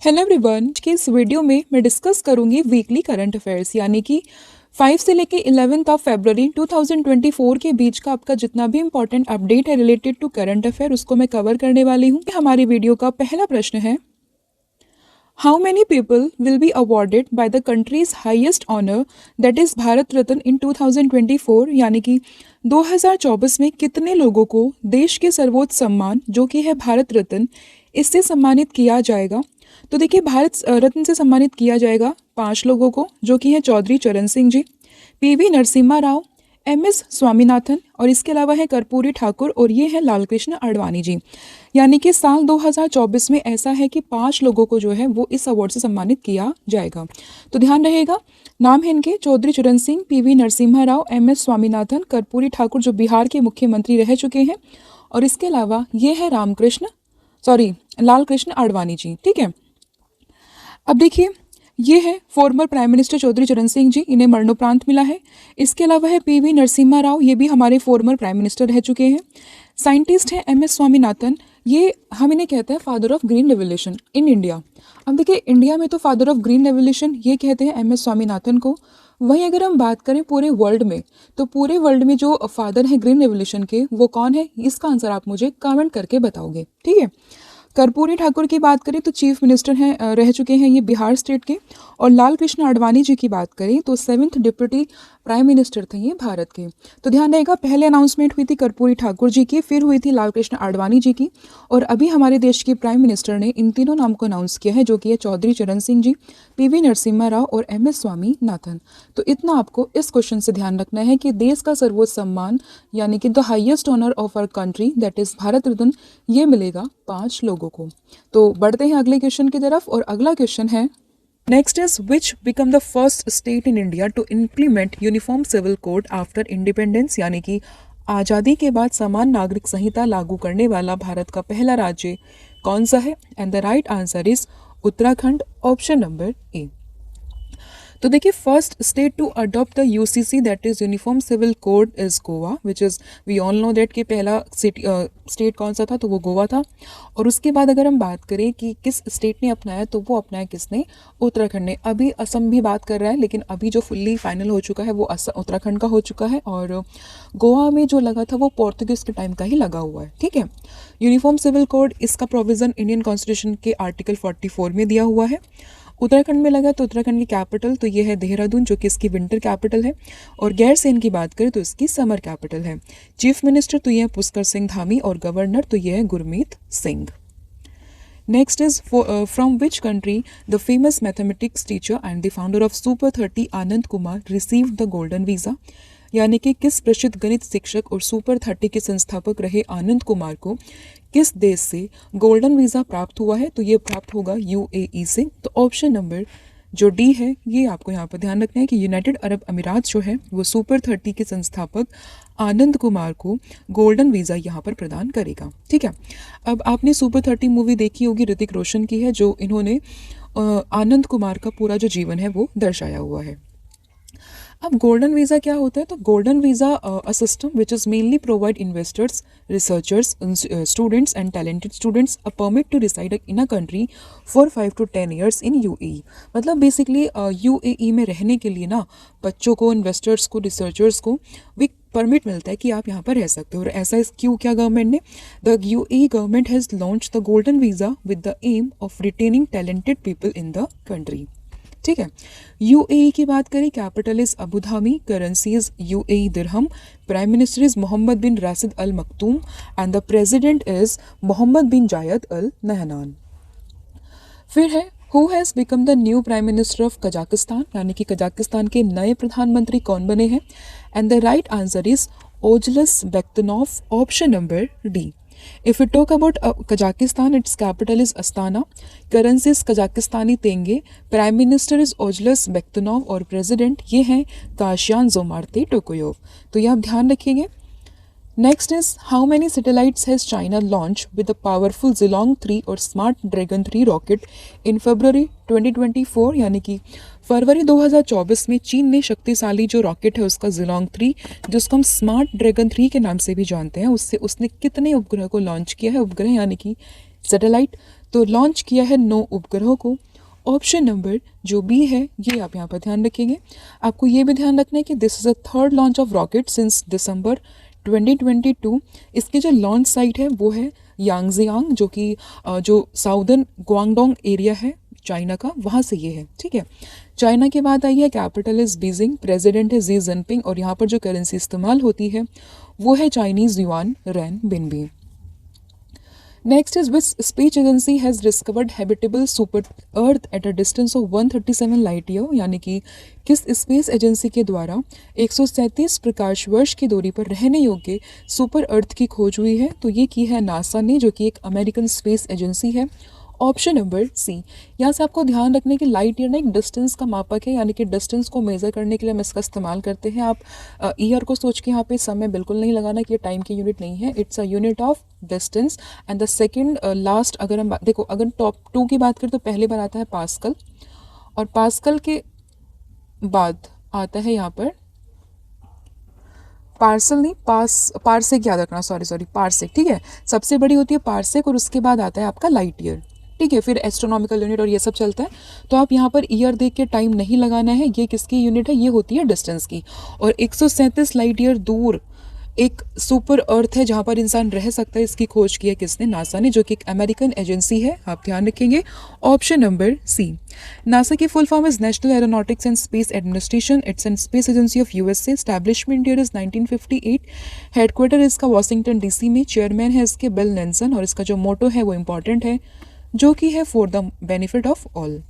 Hello everyone, की इस video में मैं डिस्कस करूंगी वीकली करंट अफेयर्स यानी कि 5 से लेके 11 ऑफ फरवरी 2024 के बीच का आपका जितना भी इंपॉर्टेंट अपडेट है रिलेटेड टू करंट अफेयर उसको मैं कवर करने वाली हूँ। हमारी वीडियो का पहला प्रश्न है, how many people will be awarded by the country's highest honour that is Bharat Ratna in 2024 यानी कि 2024 में कितने लोगों को देश के सर्वोच्च सम्मान जो कि है भारत रत्न इससे सम्मानित किया जाएगा। तो देखिए, भारत रत्न से सम्मानित किया जाएगा 5 लोगों को जो कि हैं चौधरी चरण सिंह जी, पीवी नरसिम्हा राव, एमएस स्वामीनाथन और इसके अलावा है कर्पूरी ठाकुर और ये है लालकृष्ण आडवाणी जी। यानी कि साल 2024 में ऐसा है कि 5 लोगों को जो है वो इस अवार्ड से सम्मानित किया जाएगा। तो ध्यान रहेगा, नाम है इनके चौधरी चरण सिंह, पीवी नरसिम्हा राव, एमएस स्वामीनाथन, कर्पूरी ठाकुर जो बिहार के मुख्यमंत्री रह चुके हैं और इसके अलावा ये है लालकृष्ण आडवाणी जी। ठीक है, अब देखिए, ये है फॉर्मर प्राइम मिनिस्टर चौधरी चरण सिंह जी, इन्हें मरणोपरांत मिला है। इसके अलावा है पीवी नरसिम्हा राव, ये भी हमारे फॉर्मर प्राइम मिनिस्टर रह चुके हैं। साइंटिस्ट है एमएस स्वामीनाथन, ये हम इन्हें कहते हैं father of green revolution in India. अब देखिए, इंडिया में तो फादर ऑफ ग्रीन रेवोल्यूशन ये कहते हैं एमएस स्वामीनाथन को। वहीं अगर हम बात करें पूरे वर्ल्ड में, तो पूरे वर्ल्ड में जो फादर है ग्रीन रेवोल्यूशन के वो कौन है, इसका आंसर आप मुझे कमेंट करके बताओगे। ठीक है, कर्पूरी ठाकुर की बात करें तो चीफ मिनिस्टर हैं, रह चुके हैं ये बिहार स्टेट के। और लालकृष्ण आडवाणी जी की बात करें तो 7th डिप्टी प्राइम मिनिस्टर थे ये भारत के। तो ध्यान रहेगा, पहले अनाउंसमेंट हुई थी कर्पूरी ठाकुर जी की, फिर हुई थी लालकृष्ण आडवाणी जी की, और अभी हमारे देश के प्राइम मिनिस्टर ने इन तीनों नाम को अनाउंस किया है जो कि है चौधरी चरण सिंह जी, पीवी नरसिम्हा राव और एमएस स्वामीनाथन। तो इतना आपको इस क्वेश्चन से ध्यान रखना है कि देश का सर्वोच्च सम्मान यानी कि the highest honour of our country that is Bharat Ratna ये मिलेगा 5 लोगों को। तो बढ़ते हैं अगले क्वेश्चन की तरफ, और अगला क्वेश्चन है, next is which become the first state in India to implement uniform civil code after independence यानी कि आज़ादी के बाद समान नागरिक संहिता लागू करने वाला भारत का पहला राज्य कौन सा है। And the right answer is Uttarakhand, option number A. तो देखिए, first state to adopt the UCC that is uniform civil code is Goa, which is we all know that कि पहला स्टेट कौन सा था, तो वो गोवा था। और उसके बाद अगर हम बात करें कि किस स्टेट ने अपनाया, तो वो अपनाया किसने, उत्तराखंड ने। अभी असम भी बात कर रहा है, लेकिन अभी जो फुल्ली फाइनल हो चुका है वो उत्तराखंड का हो चुका है, और गोवा में जो लगा था वो पोर्तुगीज के टाइम का ही लगा हुआ है। ठीक है, यूनिफॉर्म सिविल कोड इसका प्रोविज़न इंडियन कॉन्स्टिट्यूशन के आर्टिकल 44 में दिया हुआ है। उत्तराखंड में लगा तो उत्तराखंड की कैपिटल तो ये है देहरादून जो कि इसकी विंटर कैपिटल है, और गैरसैंण की बात करें तो इसकी समर कैपिटल है। चीफ मिनिस्टर तो ये है पुष्कर सिंह धामी, और गवर्नर तो ये है Gurmeet Singh. Next is from which country the famous mathematics teacher and the founder of super 30 Anand Kumar received the golden visa, यानी कि किस प्रसिद्ध गणित शिक्षक और सुपर 30 के संस्थापक रहे आनंद कुमार को किस देश से गोल्डन वीज़ा प्राप्त हुआ है। तो ये प्राप्त होगा यूएई से। तो ऑप्शन नंबर जो डी है ये आपको यहाँ पर ध्यान रखना है कि यूनाइटेड अरब अमीरात जो है वो सुपर 30 के संस्थापक आनंद कुमार को गोल्डन वीज़ा यहाँ पर प्रदान करेगा। ठीक है, अब आपने सुपर 30 मूवी देखी होगी, ऋतिक रोशन की है, जो इन्होंने आनंद कुमार का पूरा जो जीवन है वो दर्शाया हुआ है। अब गोल्डन वीज़ा क्या होता है, तो golden visa a system which is mainly provide investors, researchers, students and talented students a permit to reside in a country for 5 to 10 years in UAE. मतलब बेसिकली यूएई में रहने के लिए ना बच्चों को, इन्वेस्टर्स को, रिसर्चर्स को भी परमिट मिलता है कि आप यहाँ पर रह सकते हो। और ऐसा इस क्यों किया गवर्नमेंट ने, the UAE government has launch the golden visa with the aim of retaining talented people in the country. ठीक है, यूएई की बात करें, capital is Abu Dhabi, currency is UAE dirham, prime minister is Mohammad bin Rashid Al Maktoum and the president is Mohammad bin Zayed Al Nahyan. फिर है, who has become the new prime minister of Kazakhstan, यानी कि Kazakhstan के नए प्रधानमंत्री कौन बने हैं। And the right answer is Olzhas Bektenov, option number D. If we talk about Kazakhstan, its capital is Astana, currency is Kazakhstani tenge, Prime Minister is Ojlas Bektunov और President ये हैं काशियान जोमार्ते टोकोयोव। तो ये आप ध्यान रखिएगा। Next is, how many satellites has China launch with the powerful Jielong 3 और smart dragon 3 rocket in फरवरी 2024, यानी कि फरवरी 2024 में चीन ने शक्तिशाली जो रॉकेट है उसका जिलोंग 3, जिसको हम स्मार्ट ड्रैगन 3 के नाम से भी जानते हैं, उससे उसने कितने उपग्रह को लॉन्च किया है, उपग्रह यानी कि सैटेलाइट। तो लॉन्च किया है 9 उपग्रहों को। ऑप्शन नंबर जो बी है ये आप यहाँ पर ध्यान रखेंगे। आपको ये भी ध्यान रखना है कि this is a third launch of rocket since दिसंबर 2022। इसकी जो लॉन्च साइट है वो है यांगजियांग, जो कि जो साउदर्न ग्वांगडोंग एरिया है चाइना का, वहाँ से ये है। ठीक है, चाइना के बाद आई है कैपिटल इज़ बीजिंग, प्रेसिडेंट है जी जिनपिंग, और यहाँ पर जो करेंसी इस्तेमाल होती है वो है Chinese yuan renminbi. Next is which space agency has discovered habitable super earth at a distance of 137 light year, यानी कि किस स्पेस एजेंसी के द्वारा 137 प्रकाश वर्ष की दूरी पर रहने योग्य सुपर अर्थ की खोज हुई है। तो ये की है नासा ने, जो कि एक अमेरिकन स्पेस एजेंसी है। Option number C. यहाँ से आपको ध्यान रखने की लाइट ईयर ना एक डिस्टेंस का मापक है, यानी कि डिस्टेंस को मेज़र करने के लिए हम इसका इस्तेमाल करते हैं। आप ईयर को सोच के यहाँ पे समय बिल्कुल नहीं लगाना कि ये टाइम की यूनिट नहीं है, it's a unit of distance. And the second last अगर हम देखो, अगर टॉप 2 की बात करें तो पहले बार आता है पास्कल, और पास्कल के बाद आता है यहाँ पर पार्सल नहीं पार्सेक याद रखना, सॉरी पार्सेक। ठीक है, सबसे बड़ी होती है पार्सेक और उसके बाद आता है आपका लाइट ईयर। ठीक है, फिर एस्ट्रोनॉमिकल यूनिट और ये सब चलता है। तो आप यहाँ पर ईयर देख के टाइम नहीं लगाना है, ये किसकी यूनिट है, ये होती है डिस्टेंस की। और 137 लाइट ईयर दूर एक सुपर अर्थ है जहाँ पर इंसान रह सकता है, इसकी खोज की है किसने, नासा ने, जो कि एक अमेरिकन एजेंसी है, आप ध्यान रखेंगे। Option number C. नासा की full form is national aeronautics and space administration, it's an space agency of USA, establishment year is 1958, headquarter इसका वॉशिंगटन डीसी में, चेयरमैन है इसके बिल नेल्सन, और इसका जो मोटो है वो इंपॉर्टेंट है, जो कि है for the benefit of all.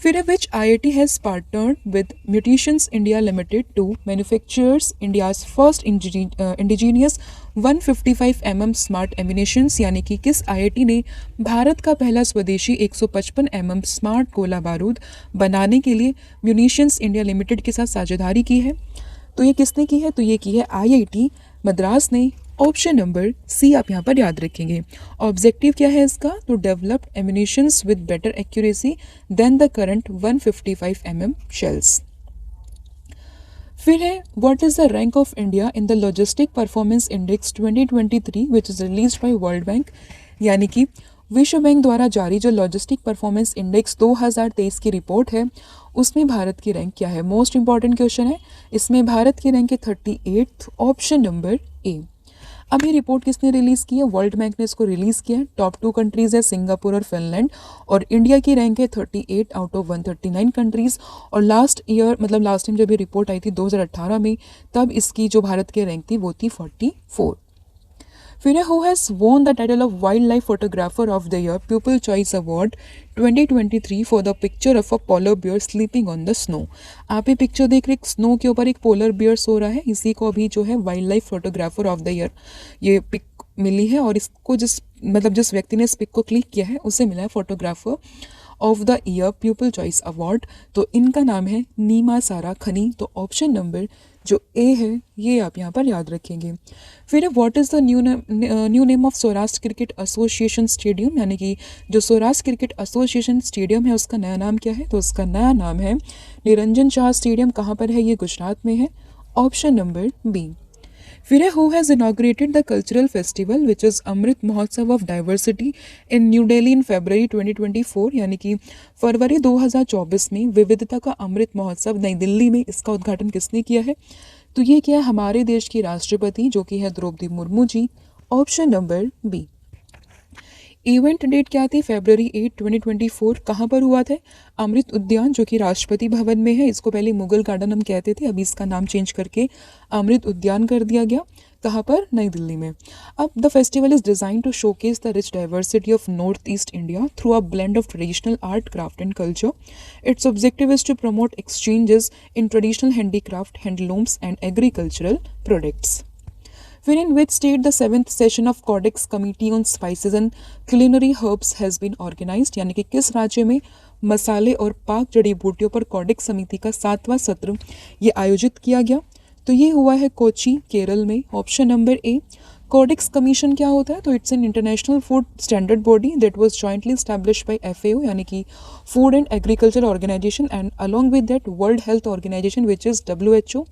फिर which IIT has partnered with Munitions India Limited to manufactures India's first indigenous 155 mm smart ammunitions, यानी कि किस IIT ने भारत का पहला स्वदेशी 155 mm स्मार्ट गोला बारूद बनाने के लिए म्यूनिशंस इंडिया लिमिटेड के साथ साझेदारी की है। तो ये किसने की है, तो ये की है IIT मद्रास ने। ऑप्शन नंबर सी आप यहाँ पर याद रखेंगे। ऑब्जेक्टिव क्या है इसका, तो developed ammunitions with better accuracy than the current 155 mm shells. फिर है what is the rank of India in the logistic performance index 2023 which is released by World Bank, यानी कि विश्व बैंक द्वारा जारी जो लॉजिस्टिक परफॉर्मेंस इंडेक्स 2023 की report है उसमें भारत की रैंक क्या है। मोस्ट इंपॉर्टेंट क्वेश्चन है, इसमें भारत की रैंक है 38। ऑप्शन नंबर ए। अब ये रिपोर्ट किसने रिलीज़ की है, वर्ल्ड बैंक ने इसको रिलीज़ किया है। टॉप 2 कंट्रीज़ है सिंगापुर और फिनलैंड, और इंडिया की रैंक है 38 आउट ऑफ 139 कंट्रीज़। और लास्ट ईयर मतलब लास्ट टाइम जब ये रिपोर्ट आई थी 2018 में, तब इसकी जो भारत की रैंक थी वो थी 44। फिर who has won the title of wild life photographer of the year people choice award 2023 for the picture of a polar bear sleeping on the snow. आप ये पिक्चर देख रहे, स्नो के ऊपर एक पोलर बियर सो रहा है, इसी को अभी जो है wild life photographer of the year ये पिक मिली है, और इसको जिस व्यक्ति ने इस पिक को क्लिक किया है उसे मिला है photographer of the year people choice award. तो इनका नाम है नीमा सारा खनी। तो ऑप्शन नंबर जो ए है ये आप यहाँ पर याद रखेंगे। फिर what is the new name of Saurashtra cricket association stadium, यानी कि जो सौराष्ट्र क्रिकेट एसोसिएशन स्टेडियम है उसका नया नाम क्या है, तो उसका नया नाम है निरंजन शाह स्टेडियम। कहाँ पर है, ये गुजरात में है। Option number B. फिर है who has inaugurated the cultural festival which is Amrit Mahotsav of diversity in new Delhi in फरवरी 2024, यानी कि फरवरी 2024 में विविधता का अमृत महोत्सव नई दिल्ली में, इसका उद्घाटन किसने किया है, तो ये किया हमारे देश की राष्ट्रपति जो कि है Draupadi Murmu ji. Option number B. Event date क्या थी, फरवरी 8, 2024। कहाँ पर हुआ था, अमृत उद्यान जो कि राष्ट्रपति भवन में है। इसको पहले मुगल गार्डन हम कहते थे, अभी इसका नाम चेंज करके अमृत उद्यान कर दिया गया। कहाँ पर, नई दिल्ली में। अब the festival is design to showcase the rich diversity of north east India through a blend of traditional art, craft and culture. Its objective is to promote exchanges in traditional handicraft, handlooms and agricultural products. When in which state the 7th session of Codex Committee on Spices and Culinary Herbs has been organized, यानी कि किस राज्य में मसाले और पाक जड़ी बूटियों पर कॉडेक्स समिति का 7वां सत्र ये आयोजित किया गया, तो ये हुआ है कोची, केरल में। Option number A. Codex commission क्या होता है, तो it's an international food standard body that was jointly established by FAO, यानी कि food and agriculture organization, and along with that world health organization which is WHO,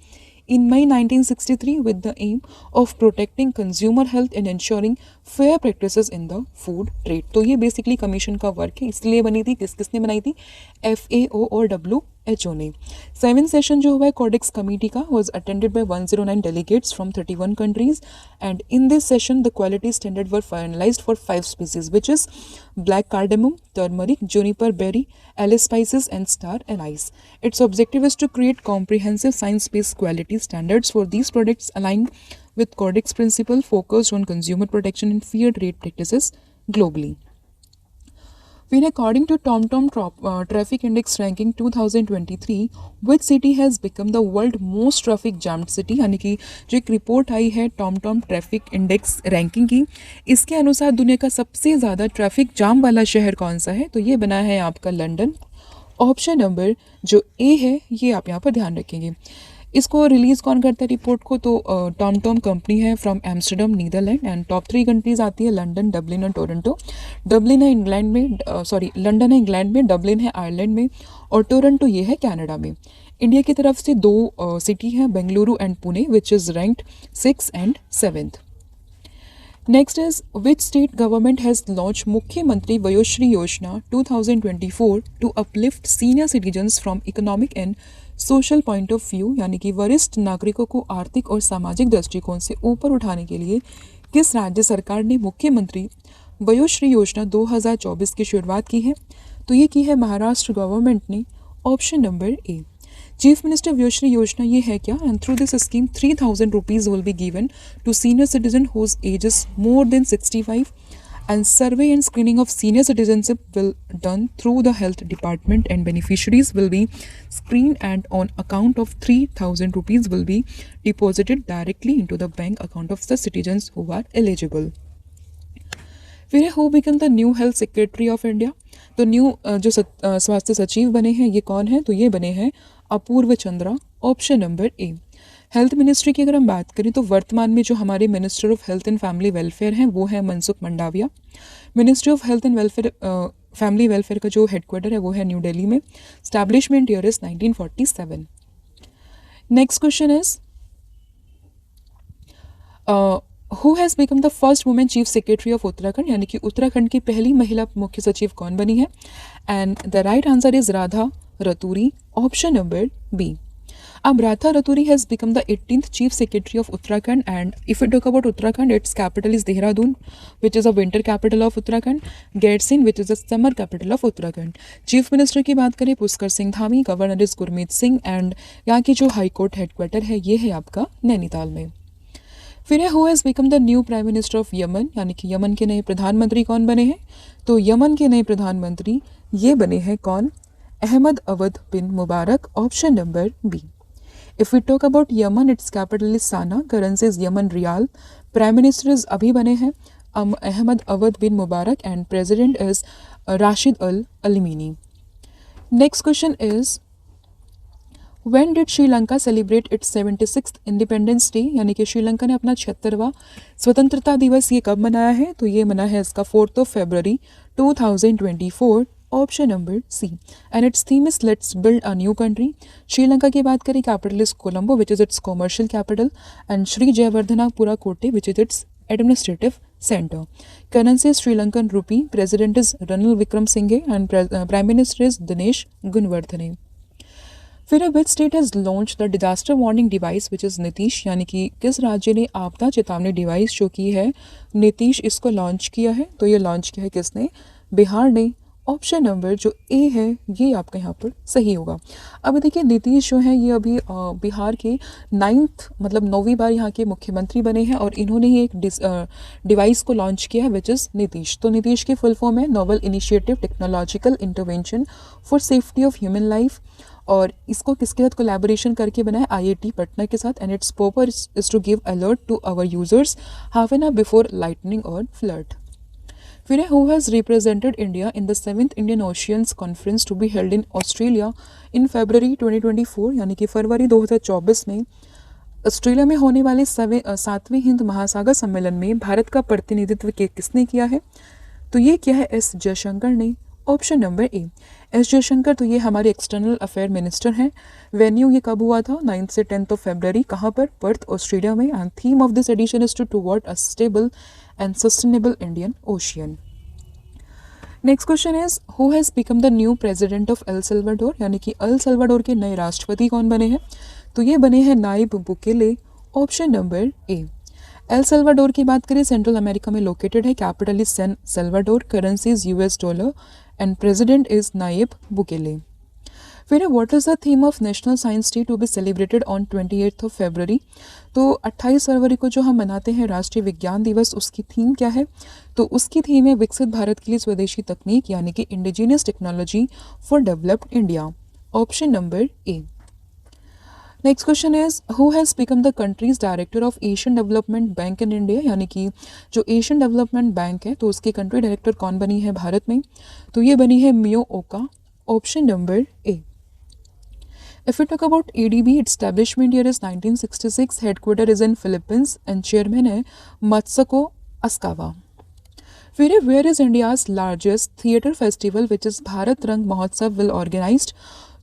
in May 1963 with the aim of protecting consumer health and ensuring fair practices in the food trade. तो ये basically commission का work है, इसलिए बनी थी। किसने बनाई थी? FAO और WHO ने। 7th सेशन जो हुआ है कॉडेक्स कमेटी का was attended by 109 delegates from 31 countries, and in this session the quality standard were finalized for 5 species, which is black cardamom, turmeric, juniper berry, allspices and star anise. Its objective is to create comprehensive science-based quality standards for these products aligned with Codex principle focused on consumer protection and fair trade practices globally. When according to TomTom Traffic Index Ranking 2023, which city has become the world most traffic jammed city? यानी कि जो एक report आई है TomTom traffic index ranking की, इसके अनुसार दुनिया का सबसे ज़्यादा ट्रैफिक जाम वाला शहर कौन सा है? तो ये बना है आपका लंदन। ऑप्शन नंबर जो ए है ये आप यहाँ पर ध्यान रखेंगे। इसको रिलीज़ कौन करता है रिपोर्ट को? तो टॉम कंपनी है from Amsterdam Netherland, and top 3 countries आती है लंदन, डबलिन और टोरंटो। डबलिन है इंग्लैंड में, लंदन है इंग्लैंड में, डबलिन है आयरलैंड में और टोरंटो ये है कनाडा में। इंडिया की तरफ से 2 सिटी हैं, Bengaluru and Pune, which is ranked 6th and 7th। Next is which state government has launched Mukhyamantri Vayoshree Yojana 2024 to uplift senior citizens from economic and social point of view, यानी कि वरिष्ठ नागरिकों को आर्थिक और सामाजिक दृष्टिकोण से ऊपर उठाने के लिए किस राज्य सरकार ने मुख्यमंत्री वयोश्री योजना 2024 की शुरुआत की है? तो ये की है महाराष्ट्र गवर्नमेंट ने। Option number A. Chief minister Vayoshri Yojana ये है क्या? And through this scheme 3000 rupees will be given to senior citizen whose age is more than 65, and survey and screening of senior citizenship will done through the health department, and beneficiaries will be screened, and on account of 3000 rupees will be deposited directly into the bank account of the citizens who are eligible. फिर who become the new health secretary of India? तो new जो स्वास्थ्य सचिव बने हैं ये कौन है? तो ये बने हैं Apurva Chandra. Option number A. Health ministry की अगर हम बात करें तो वर्तमान में जो हमारे minister of health and family welfare हैं वो है Mansukh Mandaviya. Ministry of health and welfare family welfare का जो हेडक्वार्टर है वो है न्यू दिल्ली में। Establishment year is 1947। Next question is who has become the first women chief secretary of Uttarakhand? यानी कि उत्तराखंड की पहली महिला मुख्य सचिव कौन बनी है? And the right answer is Radha Raturi. Option number B. अब Radha Raturi has become the 18th Chief Secretary of Uttarakhand, and if we talk about Uttarakhand, its capital is Dehradun, which is a winter capital of Uttarakhand, Gaitsin, which is a summer capital of Uttarakhand. Chief Minister की बात करें Pushkar Singh Dhami, governor is Gurmeet Singh, and यहाँ की जो high court headquarter है ये है आपका नैनीताल में। फिर है who has become the new prime minister of Yemen? यानी कि यमन के नए प्रधानमंत्री कौन बने हैं? तो यमन के नए प्रधानमंत्री ये बने हैं कौन? Ahmed Awad bin Mubarak. Option number B. If we talk about Yemen, its capital is Sana'a, currency is Yemen Riyal, Prime Minister is अभी बने हैं Ahmed Awad bin Mubarak, and President is Rashid Al Alimini. Next question is when did Sri Lanka celebrate its 76th Independence Day? यानी कि श्रीलंका ने अपना 76वां स्वतंत्रता दिवस ये कब मनाया है? तो ये मना है इसका 4th of February 2024। Option number C. And its theme is let's build a new country. Sri Lanka की बात करें capital is Colombo, which is its commercial capital, and Sri Jayawardenepura Kotte, which is its administrative centre. Currency is Sri Lankan rupee. President is Ranil Wickremesinghe, and prime minister is Dinesh Gunawardena. फिर which state has launch the disaster warning device which is Nitish? यानी कि किस राज्य ने आपदा चेतावनी device जो की है नीतीश इसको लॉन्च किया है? तो ये लॉन्च किया है किसने? बिहार ने। ऑप्शन नंबर जो ए है ये आपका यहाँ पर सही होगा। अब देखिए नीतीश जो है ये अभी बिहार के 9वीं बार यहाँ के मुख्यमंत्री बने हैं, और इन्होंने ही एक डिवाइस को लॉन्च किया है विच इज़ नीतीश। तो नीतीश की फुल फॉर्म है novel initiative technological intervention for safety of human life, और इसको किसके साथ कोलैबोरेशन करके बनाया? IIT पटना के साथ, and its purpose is to give alert to our users half an hour before lightning और फ्लड। फिर है who has represented India in the 7th Indian oceans conference to be held in Australia in February 2024? यानी कि फरवरी 2024 में Australia में होने वाले 7वें हिंद महासागर सम्मेलन में भारत का प्रतिनिधित्व किसने किया है? तो ये किया है एस जयशंकर ने। Option number A S Jaishankar, तो ये हमारे एक्सटर्नल अफेयर मिनिस्टर हैं। वेन्यू ये कब हुआ था? 9 से 10 फरवरी। कहाँ पर? पर्थ, ऑस्ट्रेलिया में। And theme of this edition is to toward a stable and sustainable Indian ocean. Next question is who has become the new president of El Salvador, यानी कि एल सल्वाडोर के नए राष्ट्रपति कौन बने हैं? तो ये बने हैं Nayib Bukele. Option number A. El Salvador की बात करें, सेंट्रल अमेरिका में लोकेटेड है। Capital is San Salvador, currency is US dollar and president is Nayib Bukele. फिर what is the theme of national science day to be celebrated on 28 फरवरी। तो 28 फरवरी को जो हम मनाते हैं राष्ट्रीय विज्ञान दिवस, उसकी थीम क्या है? तो उसकी थीम है विकसित भारत के लिए स्वदेशी तकनीक, यानी कि indigenous technology for developed India. Option number A. Next question is who has become the countries director of Asian development bank in India, यानी कि जो एशियन डेवलपमेंट बैंक है तो उसकी कंट्री डायरेक्टर कौन बनी है भारत में? तो ये बनी है मियो ओका। Option number A. If we talk about ADB, its establishment year is 1966, headquarter is in Philippines and chairman है Matsuko Asakawa. फिर where is India's largest theatre festival which is Bharat रंग महोत्सव will organized।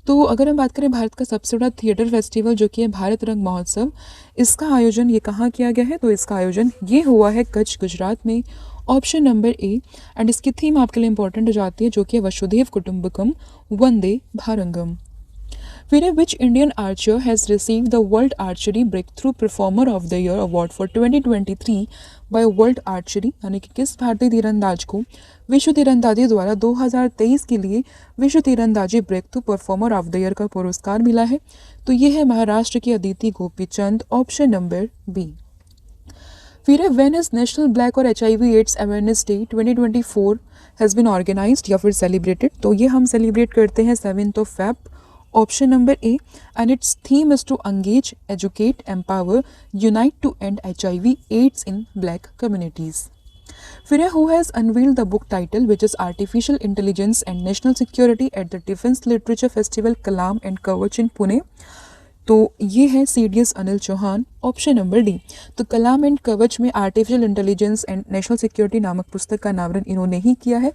तो अगर हम बात करें भारत का सबसे बड़ा थिएटर फेस्टिवल जो कि है भारत रंग महोत्सव, इसका आयोजन ये कहाँ किया गया है? तो इसका आयोजन ये हुआ है कच्छ, गुजरात में। Option number A. एंड इसकी थीम आपके लिए इंपॉर्टेंट हो जाती है जो कि है वसुधैव कुटुंबकम वंदे भारंगम। फिर which Indian archer has receive the world archery breakthrough performer of the year award for 2023 by world archery, यानी कि किस भारतीय तीरंदाज को विश्व तीरंदाजी द्वारा 2023 के लिए विश्व तीरंदाजी breakthrough performer of the year का पुरस्कार मिला है? तो ये है महाराष्ट्र की Aditi Gopichand. Option number B. फिर व्हेन इज नेशनल ब्लैक और HIV AIDS awareness day 2024 has been organized या फिर सेलिब्रेटेड? तो ये हम सेलिब्रेट करते हैं 7 Feb. Option number A. And its theme is to engage, educate, empower, unite to end HIV AIDS in black communities. फिर who has unveiled the book title which is artificial intelligence and national security at the defence literature festival Kalam and Kavach in Pune? तो ये है CDS Anil Chauhan. Option number D. तो Kalam and Kavach में artificial intelligence and national security नामक पुस्तक का अनावरण इन्होंने ही किया है।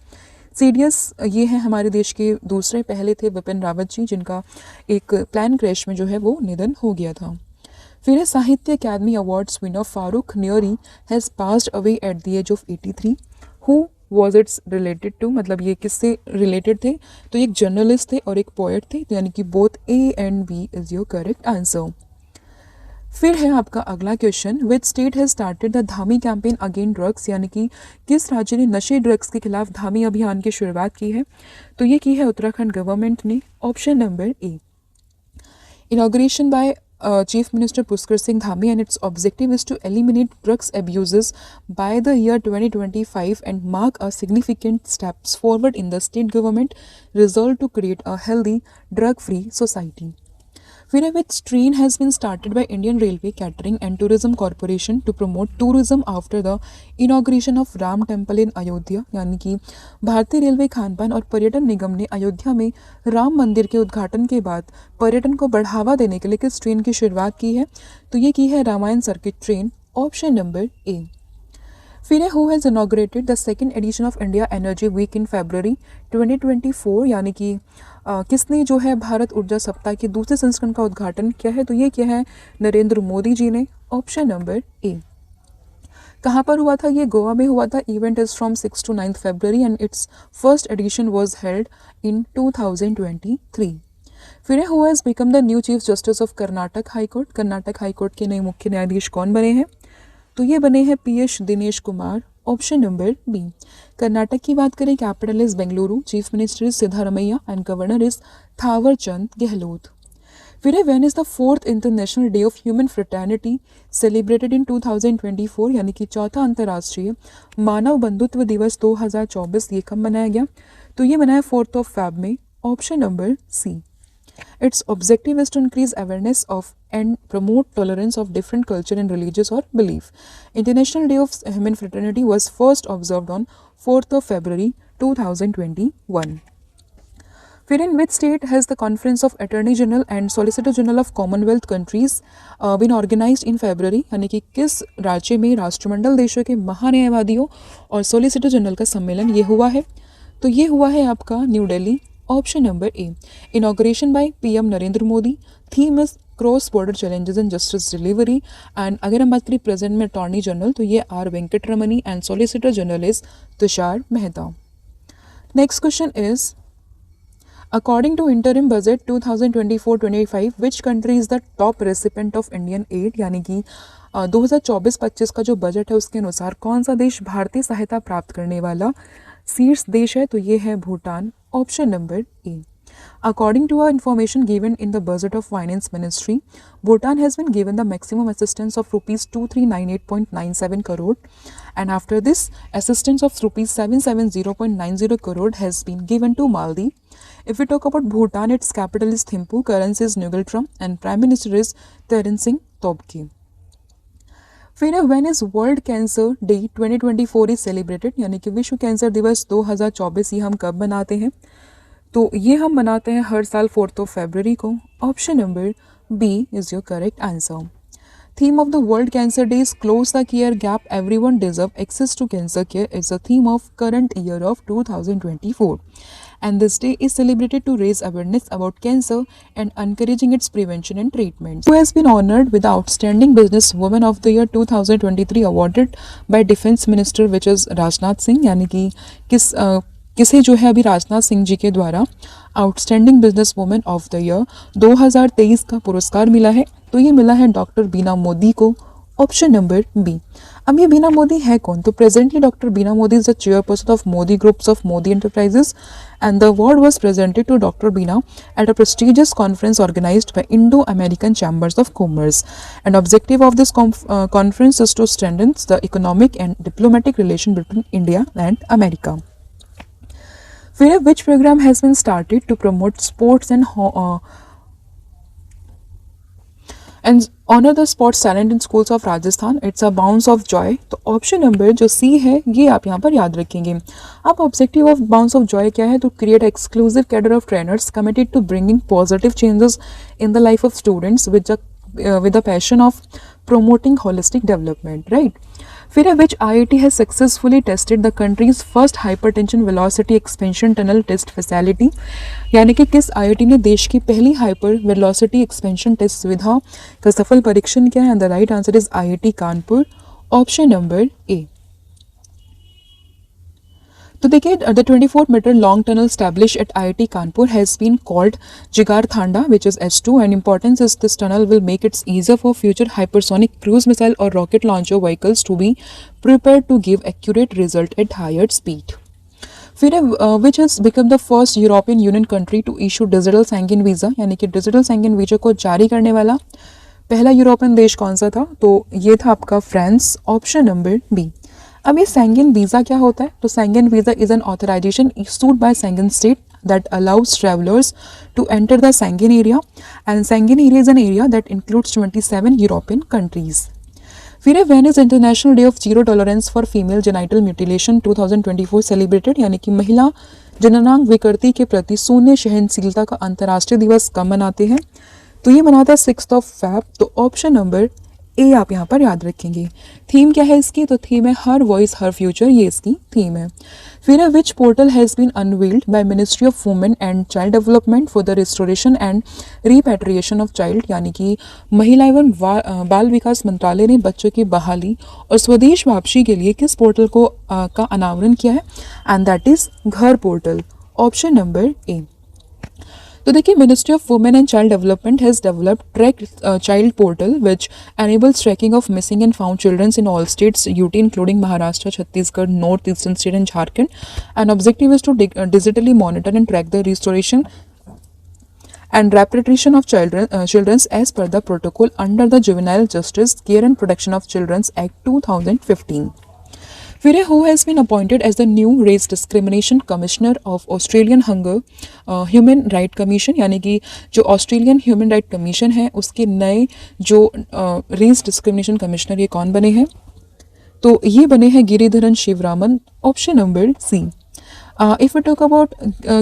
CDS ये है हमारे देश के दूसरे, पहले थे विपिन रावत जी जिनका एक प्लान क्रैश में जो है वो निधन हो गया था। फिर Sahitya Akademi awards winner Farooq Nyori has passed away at the age of 83। Who was its related to, मतलब ये किससे रिलेटेड थे? तो एक जर्नलिस्ट थे और एक पोएट थे, तो यानी कि both A and B is your correct answer. फिर है आपका अगला question, which state has started the Dhami campaign again drugs, यानी कि किस राज्य ने नशे ड्रग्स के खिलाफ धामी अभियान की शुरुआत की है? तो ये की है उत्तराखंड गवर्नमेंट ने। Option number A. Inauguration by Chief Minister Pushkar Singh Dhami, and its objective is to eliminate drugs abuses by the year 2025 and mark a significant steps forward in the state government resolve to create a healthy drug-free society. फिर which train has been started by Indian Railway Catering and Tourism Corporation to promote tourism after the inauguration of Ram Temple in Ayodhya, यानी कि भारतीय railway खानपान और पर्यटन निगम ने अयोध्या में राम मंदिर के उद्घाटन के बाद पर्यटन को बढ़ावा देने के लिए किस ट्रेन की शुरुआत की है? तो ये की है Ramayana circuit train. Option number A. फिर who has inaugurated the second edition of India energy week in फरवरी 2024, यानी कि किसने जो है भारत ऊर्जा सप्ताह के दूसरे संस्करण का उद्घाटन किया है? तो ये किया है नरेंद्र मोदी जी ने। ऑप्शन नंबर ए। कहाँ पर हुआ था? ये गोवा में हुआ था। Event is from 6 to 9 February and it's first edition was held in 2023। फिर who has become the new chief justice of Karnataka high court, Karnataka high court के नए मुख्य न्यायाधीश कौन बने हैं? तो ये बने हैं PS Dinesh Kumar. Option number B. Karnataka की बात करें, capital is Bengaluru, chief minister is Siddaramaiah and governor is Thawar Chand Gehlot. फिर when is the 4th international day of human fraternity celebrated in 2024, यानी कि चौथा अंतर्राष्ट्रीय मानव बंधुत्व दिवस 2024 ये कब मनाया गया? तो ये मनाया 4 फेब में। Option number C. Its objective is to increase awareness of and promote tolerance of different culture and religious or belief. International Day of Human Fraternity was first observed on 4th February 2021. फिर in which state has the Conference of Attorney General and Solicitor General of Commonwealth Countries been organized in February, यानी कि किस राज्य में राष्ट्रमंडल देशों के महान्यायवादियों और सोलिसिटर जनरल का सम्मेलन ये हुआ है? तो ये हुआ है आपका new Delhi, option number A. Inauguration by PM Narendra Modi, theme is cross border challenges and justice delivery. And अगर हम बात करें प्रेजेंट में अटॉर्नी जनरल, तो ये R Venkataramani and solicitor general is Tushar Mehta. Next question is according to interim budget 2024-25 which country is the top recipient of Indian aid, यानी कि 2024-25 का जो बजट है उसके अनुसार कौन सा देश भारतीय सहायता प्राप्त करने वाला शीर्ष देश है, तो ये है Bhutan, option number A. According to our information given in the budget of finance ministry, Bhutan has been given the maximum assistance of rupees 2398.97 crore, and after this assistance of rupees 770.90 crore has been given to Maldives. If we talk about Bhutan, its capital is Thimphu, currency is Nugaltram, and prime minister is Theren Singh Tobgay. फिर when is world cancer day 2024 is celebrated, यानी कि विश्व cancer दिवस 2024 ही हम कब मनाते हैं, तो ये हम मनाते हैं हर साल 4 फरवरी को, option number B is your correct answer. Theme of the world cancer day is close the care gap everyone deserve access to cancer care is the theme of current year of 2024 and this day is celebrated to raise awareness about cancer and encouraging its prevention and treatment. Who has been honored with the Outstanding Business Woman of the Year 2023 awarded by Defense Minister which is Rajnath Singh, यानी कि किसे जो है अभी राजनाथ सिंह जी के द्वारा outstanding business women of the year 2023 का पुरस्कार मिला है, तो ये मिला है डॉक्टर बीना मोदी को, ऑप्शन नंबर बी। अब ये बीना मोदी है कौन, तो presently doctor Bina Modi is the chairperson of Modi groups of Modi enterprises and the award was presented to doctor Bina at a prestigious conference organized by Indo American chambers of commerce and objective of this conference is to strengthen the economic and diplomatic relation between India and America. फिर which program has been started to promote sports and honor the sports talent in schools of Rajasthan? It's a bounce of joy, तो option number जो सी है ये आप यहाँ पर याद रखेंगे। अब objective of bounce of joy क्या है, तो create exclusive cadre of trainers committed to bringing positive changes in the life of students with the passion of promoting holistic development, right? फिर which IIT has successfully tested the country's first hypertension velocity expansion tunnel test facility, यानी कि किस IIT ने देश की पहली hyper velocity expansion test सुविधा का सफल परीक्षण किया है, and the right answer is IIT Kanpur, option number A. तो देखिए the 24 metre long tunnel establish at IIT Kanpur has been called Jigar Thanda which is H2 and importance is this tunnel will make its easier for future hypersonic cruise missile और rocket launcher vehicles to be prepare to give accurate result at higher speed. फिर which has become the first European union country to issue digital सैंगिन visa, यानी कि digital सैंगिन visa को जारी करने वाला पहला European देश कौन सा था, तो ये था आपका फ्रांस, ऑप्शन नंबर बी। अब ये सैंगिन वीज़ा क्या होता है, तो Schengen visa is an authorisation issued by Schengen state that allows travelers to enter the Schengen area, and Schengen area is an area that includes 27 European countries. फिर when is International Day of Zero Tolerance for Female Genital Mutilation 2024 celebrated, यानी कि महिला जननांग विकृति के प्रति शून्य सहनशीलता का अंतर्राष्ट्रीय दिवस कब मनाते हैं, तो ये मनाता है 6 Feb, तो ऑप्शन नंबर ए आप यहाँ पर याद रखेंगे। थीम क्या है इसकी, तो थीम है हर वॉइस हर फ्यूचर, ये इसकी थीम है। फिर which portal has been unveiled by ministry of women and child development for the restoration and repatriation of child, यानी कि महिला एवं बाल विकास मंत्रालय ने बच्चों की बहाली और स्वदेश वापसी के लिए किस पोर्टल को का अनावरण किया है, एंड दैट इज घर पोर्टल, ऑप्शन नंबर ए। तो देखिए ministry of women and child development has developed track child portal which enables tracking of missing and found children in all states UT including Maharashtra, Chhattisgarh, North Eastern State and Jharkhand, and objective is to digitally monitor and track the restoration and repatriation of children as per the protocol under the Juvenile Justice Care and Protection of Children Act 2015. फिर who has been appointed as the new race discrimination commissioner of Australian Human Right Commission, यानी कि जो Australian human right commission है उसके नए जो race discrimination commissioner ये कौन बने हैं, तो ये बने हैं Giridharan Sivaraman, option number C. If you talk about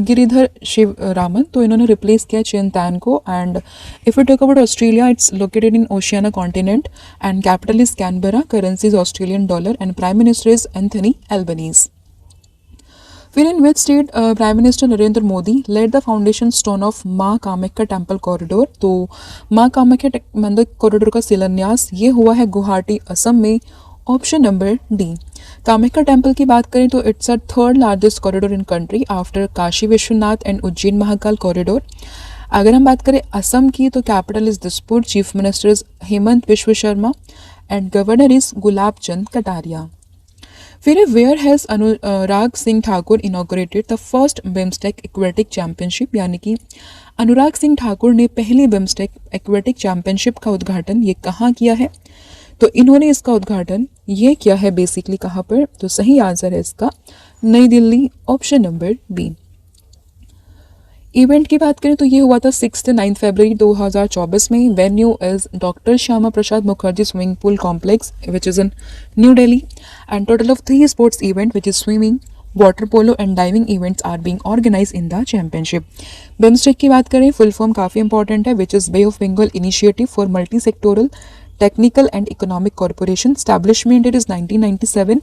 Giridhar Sivaraman, तो इन्होंने रिप्लेस किया चिंतान को, and if you talk about Australia, its located in Oceania continent and capital is Canberra, currency is Australian dollar and prime minister is Anthony Albanese. फिर in which state prime minister Narendra Modi led the foundation stone of Maa Kamakhya temple corridor. तो माँ कामाख्या मंदिर corridor का शिलान्यास ये हुआ है गुवाहाटी असम में। Option number D. Kamakhya temple की बात करें तो it's a third largest corridor in country after Kashi Vishwanath and Ujjain Mahakal corridor. अगर हम बात करें असम की तो capital is Dispur, chief minister is Hemant Vishwa Sharma and governor is Gulab Chand Kataria. फिर where has Anurag Singh Thakur inaugurated the first BIMSTEC aquatic championship, यानी कि अनुराग सिंह ठाकुर ने पहली बिम्स्टेक एक्वेटिक चैंपियनशिप का उद्घाटन ये कहाँ किया है? तो इन्होंने इसका उद्घाटन ये किया है बेसिकली कहाँ पर? तो सही आंसर है इसका Nai Delhi. Option number B. Event की बात करें तो ये हुआ था 6 से 9 फरवरी 2024 में। Venue is doctor Shyama Prasad Mukherjee swimming pool complex which is in new Delhi and total of 3 sports event which is swimming, water polo and diving events are being organize in the championship. BIMSTEC की बात करें फुल फॉर्म काफ़ी important है which is bay of Bengal initiative for multi sectoral technical and economic corporation. Establishment it is 1997।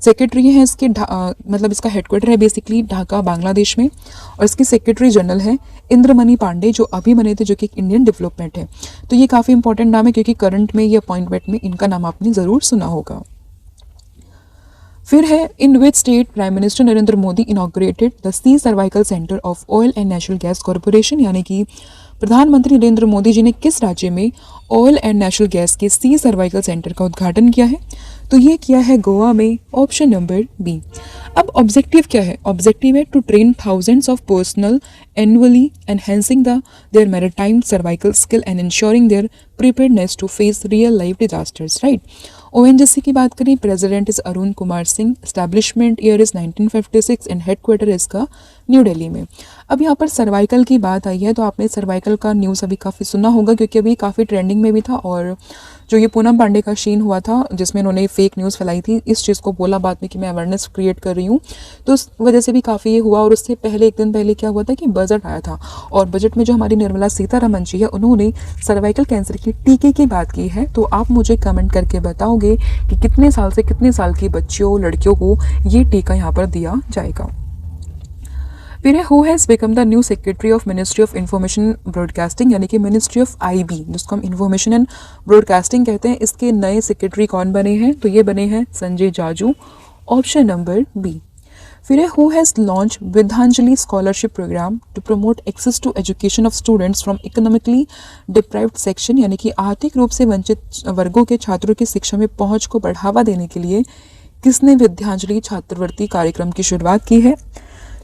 Secretary है इसके मतलब इसका headquarter है बेसिकली ढाका बांग्लादेश में, और इसकी सेक्रेटरी जनरल है इंद्रमणि पांडे जो अभी बने थे, जो कि एक इंडियन डेवलपमेंट है। तो ये काफ़ी इंपॉर्टेंट नाम है क्योंकि करंट में ये अपॉइंटमेंट में इनका नाम आपने ज़रूर सुना होगा। फिर है in which state prime minister Narendra Modi inaugurated the sea survival centre of oil and natural gas corporation, यानी कि प्रधानमंत्री नरेंद्र मोदी जी ने किस राज्य में ऑयल एंड नेचुरल गैस के सी सर्वाइकल सेंटर का उद्घाटन किया है? तो ये किया है गोवा में। Option number B. अब ऑब्जेक्टिव क्या है? ऑब्जेक्टिव है to train thousands of personal annually enhancing their maritime survival skill and ensuring their preparedness to face real life disasters, right. ONGC की बात करें president is Arun Kumar Singh, establishment year is 1956 and headquarter इसका new Delhi में। अब यहाँ पर cervical की बात आई है तो आपने सर्वाइकल का न्यूज़ अभी काफ़ी सुना होगा क्योंकि अभी काफ़ी ट्रेंडिंग में भी था, और जो ये पूनम पांडे का शीन हुआ था जिसमें उन्होंने फेक न्यूज़ फैलाई थी, इस चीज़ को बोला बाद में कि मैं अवेयरनेस क्रिएट कर रही हूँ, तो उस वजह से भी काफ़ी ये हुआ। और उससे पहले एक दिन पहले क्या हुआ था कि बजट आया था, और बजट में जो हमारी निर्मला सीतारमण जी है उन्होंने सर्वाइकल कैंसर की टीके की बात की है। तो आप मुझे कमेंट करके बताओगे कि कितने साल से कितने साल की बच्चियों लड़कियों को ये टीका यहाँ पर दिया जाएगा। फिर है who has become the new secretary of ministry of information broadcasting, यानी कि मिनिस्ट्री ऑफ आईबी जिसको हम इंफॉर्मेशन एंड ब्रॉडकास्टिंग कहते हैं। इसके नए सेक्रेटरी कौन बने हैं? तो ये बने हैं Sanjay Jaju. Option number B. फिर है who has launch Vidyanjali scholarship programme to promote access to education of students from economically deprived section, यानी कि आर्थिक रूप से वंचित वर्गों के छात्रों की शिक्षा में पहुंच को बढ़ावा देने के लिए किसने विद्यांजलि छात्रवृत्ति कार्यक्रम की शुरुआत की है?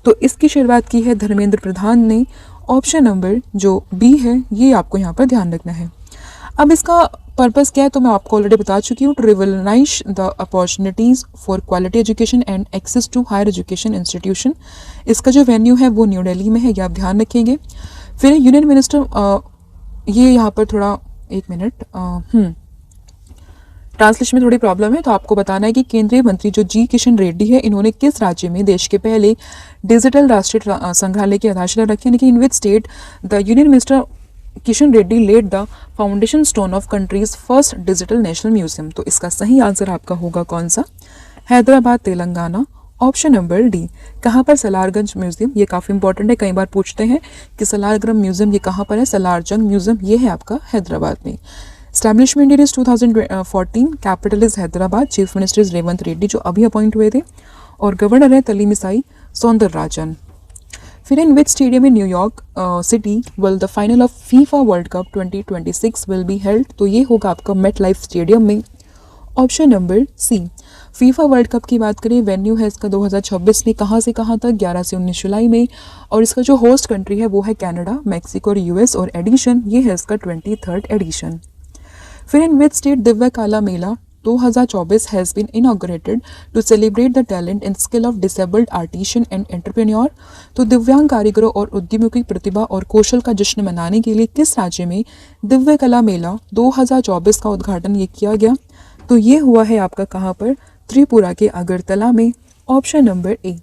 तो इसकी शुरुआत की है धर्मेंद्र प्रधान ने। ऑप्शन नंबर जो बी है ये आपको यहाँ पर ध्यान रखना है। अब इसका पर्पस क्या है तो मैं आपको ऑलरेडी बता चुकी हूँ, to revolutionise the opportunities for quality education and access to higher education institution. इसका जो वेन्यू है वो न्यू दिल्ली में है, ये आप ध्यान रखेंगे। फिर यूनियन मिनिस्टर ये यहाँ पर थोड़ा एक मिनट ट्रांसलेशन में थोड़ी प्रॉब्लम है तो आपको बताना है कि केंद्रीय मंत्री जो जी किशन रेड्डी है इन्होंने किस राज्य में देश के पहले डिजिटल राष्ट्रीय संग्रहालय की आधारशिला रखी, यानी कि in which state the union minister Kishan Reddy led the foundation stone of countries first digital national museum. तो इसका सही आंसर आपका होगा कौन सा? Hyderabad, Telangana. Option number D. कहाँ पर? सलारगंज म्यूजियम। ये काफ़ी इंपॉर्टेंट है, कई बार पूछते हैं कि सलारगंज म्यूजियम ये कहाँ पर है? सलारजंग म्यूजियम ये है आपका हैदराबाद में। Establishment year is 2014, capital is Hyderabad, chief minister is Revanth Reddy जो अभी अपॉइंट हुए थे, और गवर्नर है तलीमिसाई सौंदरराजन। फिर in which stadium in New York city will the final of FIFA world cup 2026 will be held? तो ये होगा आपका मेट लाइफ स्टेडियम में। Option number C. FIFA world Cup की बात करें वेन्यू है इसका 2026 में, कहाँ से कहाँ तक? 11 से 19 जुलाई में, और इसका जो होस्ट कंट्री है वो है कनाडा, मैक्सिको और यूएस, और एडिशन ये है इसका 23rd एडिशन। फिर in which state Divya Kala Mela 2024 has been inaugurated to celebrate the talent and skill of disabled artisan and entrepreneur. तो दिव्यांग कारीगरों और उद्यमियों की प्रतिभा और कौशल का जश्न मनाने के लिए किस राज्य में दिव्य कला मेला 2024 का उद्घाटन ये किया गया? तो ये हुआ है आपका कहाँ पर? त्रिपुरा के अगरतला में। Option number A.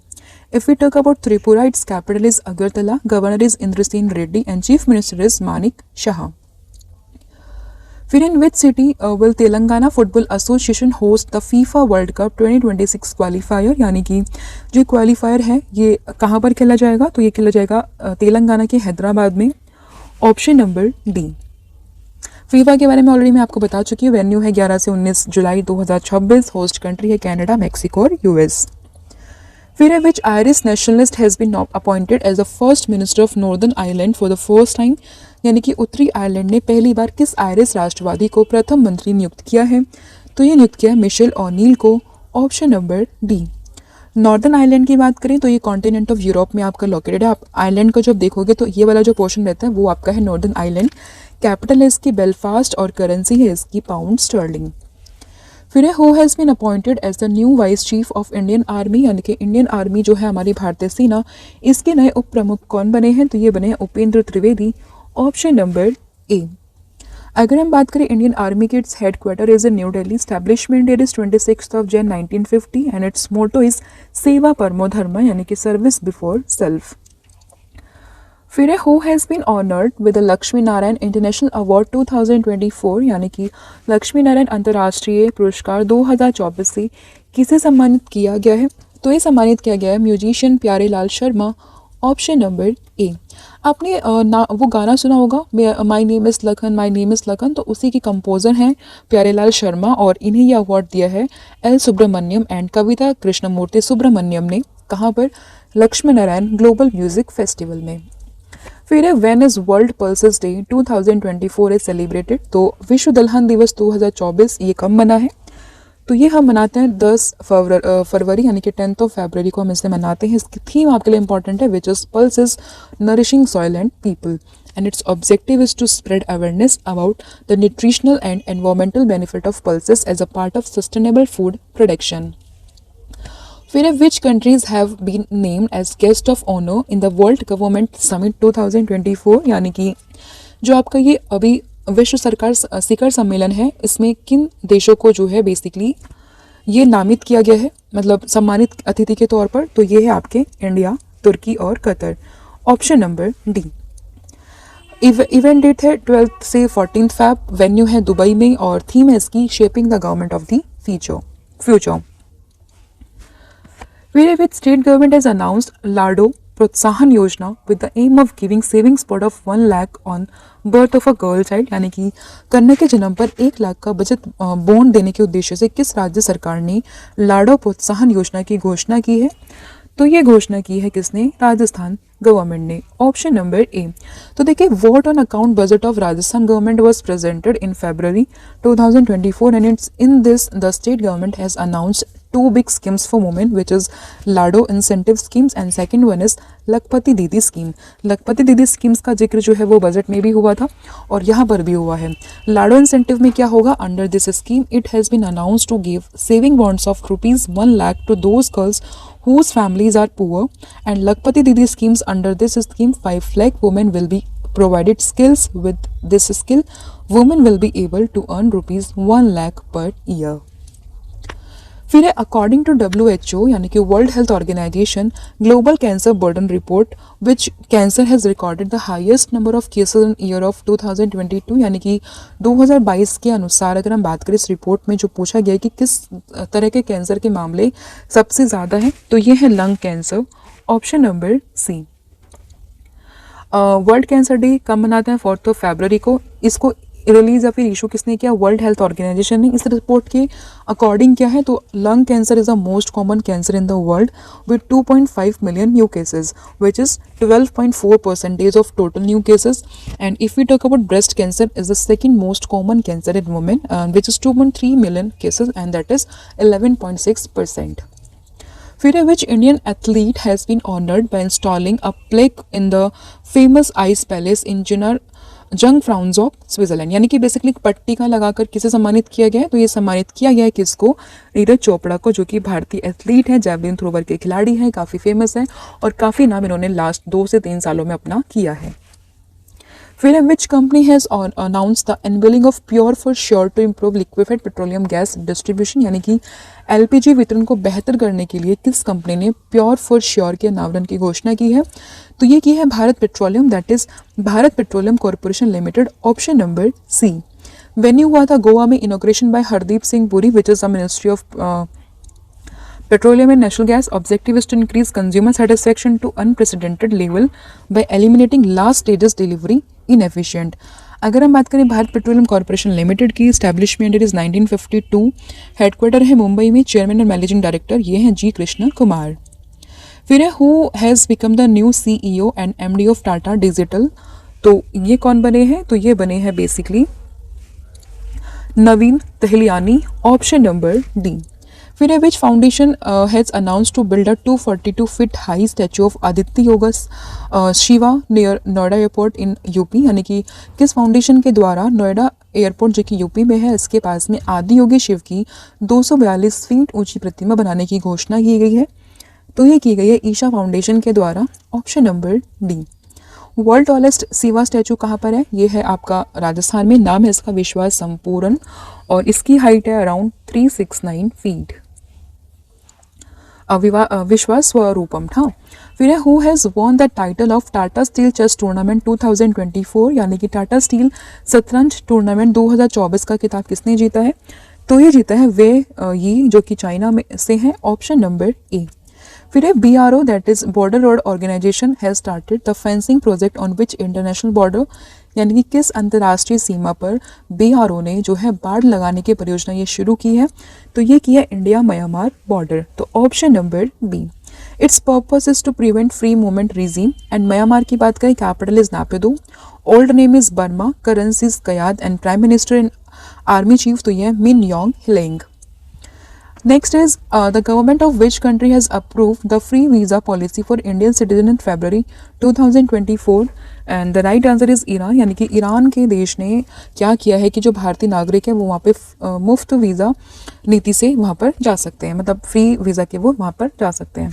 If we talk about Tripura, its capital is Agartala, governor is Indrasen Reddy and chief minister is Manik Shah. फिर in which city will Telangana football association host the FIFA world cup 2026 qualifier, यानी कि जो qualifier है ये कहाँ पर खेला जाएगा, तो ये खेला जाएगा तेलंगाना के हैदराबाद में। Option number D. फीफा के बारे में ऑलरेडी मैं आपको बता चुकी हूँ। वेन्यू है 11 से 19 जुलाई 2026। होस्ट कंट्री है कनाडा, मैक्सिको और यूएस। फिर है which Irish nationalist has been appointed as the first minister of northern Ireland for the first time, यानी कि उत्तरी आयरलैंड ने पहली बार किस आयरिश राष्ट्रवादी को प्रथम मंत्री नियुक्त किया है, तो ये नियुक्त किया है मिशेल ओनील को। Option number D. Northern Ireland की बात करें तो ये कॉन्टिनेंट ऑफ यूरोप में आपका लोकेटेड है। आप आयरलैंड को जब देखोगे तो ये वाला जो पोर्शन रहता है वो आपका है नॉर्दर्न आयरलैंड। कैपिटल है इसकी बेलफास्ट और करेंसी है इसकी पाउंड स्टर्लिंग। फिर है who has been appointed as the new vice chief of Indian army, यानी कि इंडियन आर्मी जो है हमारी भारतीय सेना, इसके नए उप प्रमुख कौन बने हैं, तो ये बने हैं Upendra Trivedi. Option number A. अगर हम बात करें इंडियन आर्मी के, its headquarter is in new Delhi. Establishment date is 26 Jan 1950 and its motto is सेवा परमो धर्म, यानी कि सर्विस बिफोर सेल्फ। फिर है who has been honoured with the Lakshmi Narayan international award 2024, यानी कि लक्ष्मी नारायण अंतर्राष्ट्रीय पुरस्कार 2024 से किसे सम्मानित किया गया है, तो ये सम्मानित किया गया है musician Pyarelal Sharma. Option number ए। आपने वो गाना सुना होगा माई नेम इज़ लखन, तो उसी के कंपोजर हैं प्यारेलाल शर्मा और इन्हें यह अवार्ड दिया है एल सुब्रमण्यम एंड कविता कृष्णमूर्ति सुब्रमण्यम ने। कहाँ पर? Lakshmi Narayan global music festival में। फिर है when is world pulses day 2024 is celebrated, तो विश्व दलहन दिवस 2024 ये कब मना है, तो ये हम मनाते हैं 10 फरवरी, यानी कि 10 फरवरी को हम इसे मनाते हैं। इसकी थीम आपके लिए इंपॉर्टेंट है, which is pulses nourishing soil and people and its objective is to spread awareness about the nutritional and environmental benefit of pulses as a part of sustainable food production. फिर which countries have been named as guest of honour in the world government summit 2024, यानी कि जो आपका ये अभी विश्व सरकार शिखर सम्मेलन है, इसमें किन देशों को जो है बेसिकली ये नामित किया गया है, मतलब सम्मानित अतिथि के तौर पर, तो ये है आपके इंडिया, तुर्की और Qatar. Option number D. Event date है 12 से 14 Feb, वेन्यू है दुबई में और थीम है इसकी shaping the government of the future. Wherever state government has announced लाडो प्रोत्साहन योजना with the aim of giving savings pot of 1 lakh on birth of a girl child, यानी कि कन्या के जन्म पर 1 लाख का बचत बॉन्ड देने के उद्देश्य से किस राज्य सरकार ने लाडो प्रोत्साहन योजना की घोषणा की है, तो ये घोषणा की है किसने? राजस्थान गवर्नमेंट ने। Option number A. तो देखिए, vote on account budget of Rajasthan government was presented in February 2024 and it's in this the state government has announced 2 big schemes for women, which is Lado incentive schemes and second one is लखपति दीदी scheme. लखपति दीदी schemes का जिक्र जो है वो budget में भी हुआ था और यहाँ पर भी हुआ है। लाडो इंसेंटिव में क्या होगा? Under this scheme it has been announced to give saving bonds of ₹1 lakh to those girls whose families are poor, and Lakpati Didi schemes, under this scheme 5 lakh women will be provided skills. With this skill, women will be able to earn ₹1 lakh per year. फिर है according to WHO, यानी कि world health organisation, global cancer burden report which cancer has recorded the highest number of cases in year of 2022, यानी कि 2022 के अनुसार अगर हम बात करें इस रिपोर्ट में जो पूछा गया कि किस तरह के कैंसर के मामले सबसे ज़्यादा हैं, तो ये है lung cancer. Option number C. World cancer day कब मनाते हैं? 4 फरवरी को। इसको रिलीज या फिर इशू किसने किया? वर्ल्ड हेल्थ ऑर्गेनाइजेशन ने। इस रिपोर्ट के अकॉर्डिंग क्या है, तो lung cancer is the most common cancer in the world with 2.5 million new cases which is 12.4% of total new cases. And if we talk about breast cancer is the second most common cancer in women which is 2.3 million cases and that is 11.6%. फिर which Indian athlete has been honoured by installing a plaque in the famous ice palace in Jungfraujoch Switzerland, यानी कि basically पट्टी का लगाकर किसे सम्मानित किया गया है, तो ये सम्मानित किया गया है किसको? नीरज चोपड़ा को, जो कि भारतीय एथलीट है, जैवलिन थ्रोवर के खिलाड़ी हैं, काफ़ी फेमस है और काफ़ी नाम इन्होंने लास्ट 2 से 3 सालों में अपना किया है। फिर which company has announce the unveiling of pure for sure to improve liquefied petroleum gas distribution, यानी कि LPG वितरण को बेहतर करने के लिए किस कंपनी ने प्योर फॉर श्योर के अनावरण की घोषणा की है, तो ये की है Bharat Petroleum, that is Bharat Petroleum Corporation Limited. Option number C. Venue हुआ था गोवा में, inauguration by Hardeep Singh Puri which is the ministry of petroleum and natural gas. Objective is to increase consumer satisfaction to unprecedented level by eliminating last stages delivery inefficient. अगर हम बात करें Bharat Petroleum Corporation Limited की, establishment is 1952, headquarter है मुंबई में, chairman और managing director ये हैं जी कृष्ण कुमार. फिर है who has become the new CEO and MD of Tata digital. तो ये कौन बने हैं? तो ये बने हैं basically Naveen Tahilyani, option number D. फिर है which foundation has announced to build a 242 feet high statue of Aditya Yog Shiva near Noida airport in UP. यानी कि किस फाउंडेशन के द्वारा नोएडा एयरपोर्ट जो कि यूपी में है, इसके पास में आदि योगी शिव की 242 फीट ऊंची प्रतिमा बनाने की घोषणा की गई है. तो ये की गई है ईशा फाउंडेशन के द्वारा, option number D. World tallest Shiva statue कहाँ पर है? ये है आपका राजस्थान में. नाम है इसका विश्वास संपूर्ण और इसकी हाइट है अराउंड 369 फीट. विश्वास स्वरूपम था. फिर है who has won the title of Tata Steel chess tournament 2024. यानी कि टाटा स्टील शतरंज टूर्नामेंट 2024 का खिताब किसने जीता है? तो ये जीता है वे ये जो कि चाइना में से है, ऑप्शन नंबर ए. फिर है BRO that is border road organisation has started the fencing project on which international border. यानी कि किस अंतर्राष्ट्रीय सीमा पर BRO ने जो है बाड़ लगाने की परियोजना ये शुरू की है? तो ये की है इंडिया म्यांमार बॉर्डर. तो option number B. Its purpose is to prevent free movement regime. And Myanmar की बात करें, capital is Naypyidaw, old name is Burma, currency is kyat and prime minister and army chief तो ये है Min Aung Hlaing. Next is the government of which country has approved the free visa policy for Indian citizen in February 2024 and the right answer is Iran. यानी कि Iran के देश ने क्या किया है कि जो भारतीय नागरिक है वो वहाँ पे मुफ्त वीज़ा नीति से वहाँ पर जा सकते हैं, मतलब फ्री वीज़ा के वो वहाँ पर जा सकते हैं.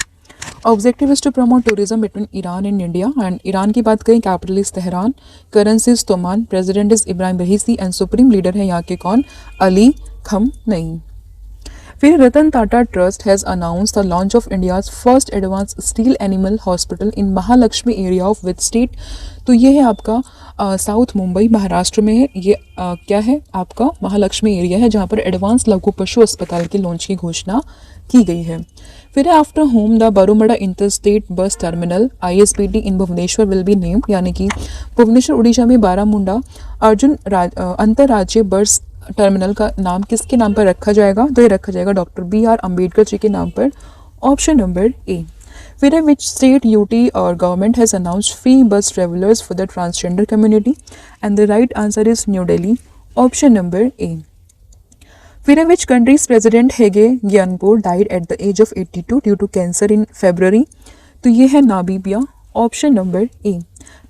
Objective is to promote tourism between Iran and India. And Iran की बात करें, capital is Tehran, currency is toman, president is Ebrahim Raisi and supreme leader है यहाँ के कौन? Ali Khamenei. फिर Ratan Tata trust has announce the launch of India's first advance steel animal hospital in Mahalaxmi area of which state. तो ये है आपका south Mumbai Maharashtra में है. ये क्या है? आपका महालक्ष्मी एरिया है जहाँ पर एडवांस लघु पशु अस्पताल के लॉन्च की घोषणा की गई है. फिर after whom the Baramunda inter state bus terminal ISBT in Bhubaneswar will be named. यानी कि भुवनेश्वर उड़ीसा में बारामुंडा अर्जुन अंतर्राज्यीय बस टर्मिनल का नाम किसके नाम पर रखा जाएगा? तो ये रखा जाएगा डॉक्टर BR अम्बेडकर जी के नाम पर, ऑप्शन नंबर ए. फिर है विच स्टेट UT और government has announced free bus travellers for the transgender community and the right answer is New Delhi, option number A. फिर है विच कंट्रीज प्रेसिडेंट हेगे ग्यानपोर died at the age of 82 due to cancer in February. तो ये है Namibia, option number A.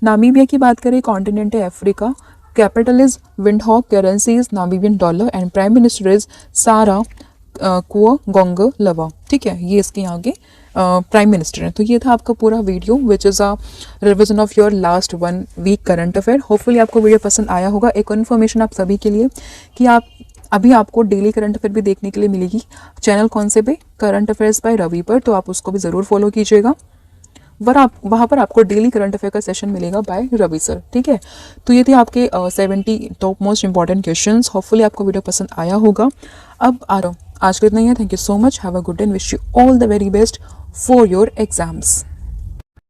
Namibia की बात करें, continent है Africa, capital is Windhoek, currency is Namibian dollar and prime minister is सारा कुओंगोंगलवा. ठीक है, ये इसके यहाँ के प्राइम मिनिस्टर हैं. तो ये था आपका पूरा video which is a revision of your last 1 week current affair. Hopefully आपको वीडियो पसंद आया होगा. एक इन्फॉर्मेशन आप सभी के लिए कि अभी आपको डेली करंट अफेयर भी देखने के लिए मिलेगी चैनल कौन से पे? करंट अफेयर्स बाय रवि पर. तो आप उसको भी ज़रूर फॉलो कीजिएगा. वहाँ पर आपको डेली करंट अफेयर का सेशन मिलेगा बाय रवि सर. ठीक है, तो ये थे आपके 70 top most important questions. Hopefully आपको वीडियो पसंद आया होगा. अब आज के इतना ही है. Thank you so much. Have a good day and wish you all the very best for your exams.